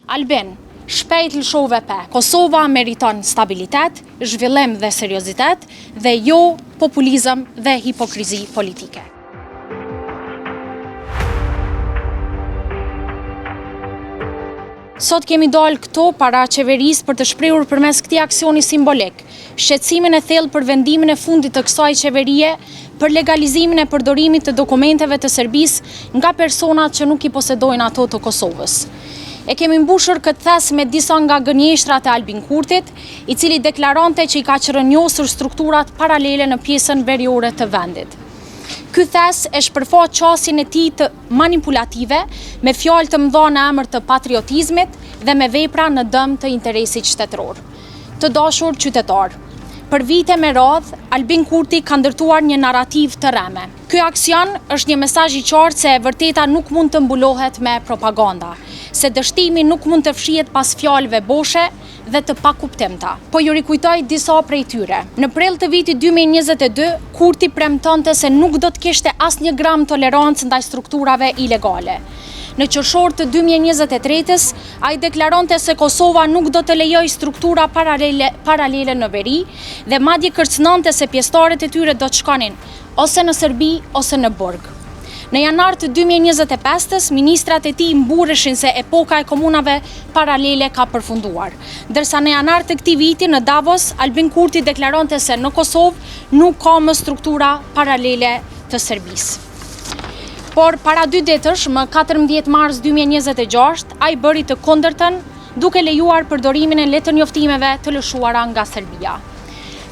Albin, shpejt lëshove pe. Kosova meriton stabilitet, zhvillim dhe seriozitet dhe jo populizëm dhe hipokrizi politike. Sot kemi dalë këto para qeverisë për të shprehur përmes këtij aksioni simbolik shqetësimin e thellë për vendimin e fundit të kësaj qeverie për legalizimin e përdorimit të dokumenteve të Serbisë nga personat që nuk i posedojnë ato të Kosovës. E kemi mbushur këtë thes me disa nga gënjeshtrat e Albin Kurtit, i cili deklaronte që i ka qërënjosur strukturat paralele në pjesën veriore të vendit. Ky thes e shpërfaq qasjen e tij të manipulative me fjalë të mëdha në emër të patriotizmit dhe me vepra në dëm të interesit shtetëror. Të dashur qytetar, për vite me radhë, Albin Kurti ka ndërtuar një narrativ të rreme. Ky aksion është një mesazh i qartë se e vërteta nuk mund të mbulohet me propaganda, se dështimi nuk mund të fshihet pas fjalëve boshe dhe të pakuptimta. Po ju rikujtoj disa prej tyre. Në prill të vitit 2022, Kurti premtonte se nuk do të kishte asnjë gram tolerancë ndaj strukturave ilegale. Në qershor të 2023-s, ai deklaronte se Kosova nuk do të lejojë struktura paralele në veri dhe madje kërcënonte se pjesëtarët e tyre do të shkonin ose në Serbi ose në burg. Në janar të 2025-s, ministrat e tij mburreshin se epoka e komunave paralele ka përfunduar, ndërsa në janar të këtij viti në Davos, Albin Kurti deklaronte se në Kosovë nuk ka më struktura paralele të Serbisë. Por para 2 ditësh, më 14 mars 2026, ai bëri të kundërtën, duke lejuar përdorimin e letërnjoftimeve të lëshuara nga Serbia.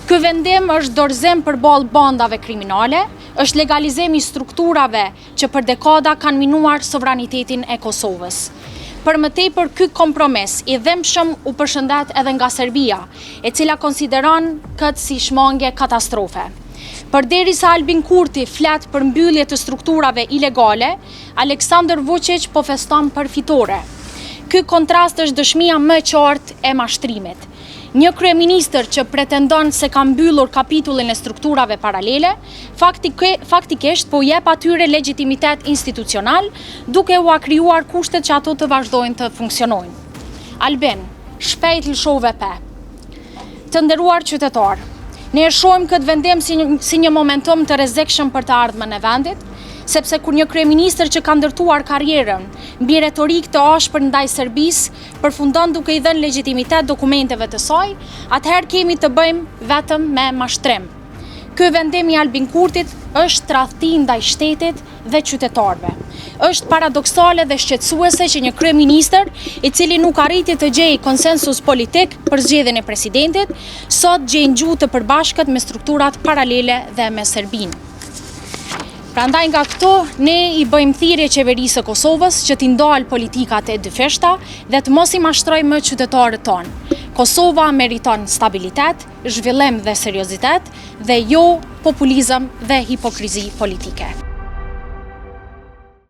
Ky vendim është dorëzim përballë bandave kriminale, është legalizim i strukturave që për dekada kanë minuar sovranitetin e Kosovës. Për më tepër, ky kompromis i dhimbshëm u përshëndet edhe nga Serbia, e cila konsideron këtë si shmangje katastrofe. Përderisa Albin Kurti flet për mbyllje të strukturave ilegale, Aleksandar Vučić po feston për fitore. Ky kontrast është dëshmia më e qartë e mashtrimit. Një kryeministër që pretendon se ka mbyllur kapitullin e strukturave paralele, faktikisht po jep atyre legjitimitet institucional, duke u krijuar kushtet që ato të vazhdojnë të funksionojnë. Albin, shpejt lëshove pe. Të nderuar qytetar, ne e shohim këtë vendim si një momentum të rrezikshëm për të ardhmen e vendit, sepse kur një kryeministër që ka ndërtuar karrierën mbi retorik të ashpër ndaj Serbisë përfundon duke i dhënë legjitimitet dokumenteve të saj, atëherë kemi të bëjmë vetëm me mashtrim. Ky vendim i Albin Kurtit është tradhti ndaj shtetit dhe qytetarëve. Është paradoksale dhe shqetësuese që një kryeministër, i cili nuk arriti të gjejë konsensus politik për zgjedhjen e presidentit, sot gjejnë gjuhë të përbashkët me strukturat paralele dhe me Serbinë. Prandaj nga këto, ne i bëjmë thirrje qeverisë së Kosovës që t'i ndalë politikat e dyfishta dhe të mos i mashtrojë më qytetarët tonë. Kosova meriton stabilitet, zhvillim dhe seriozitet dhe jo populizëm dhe hipokrizi politike.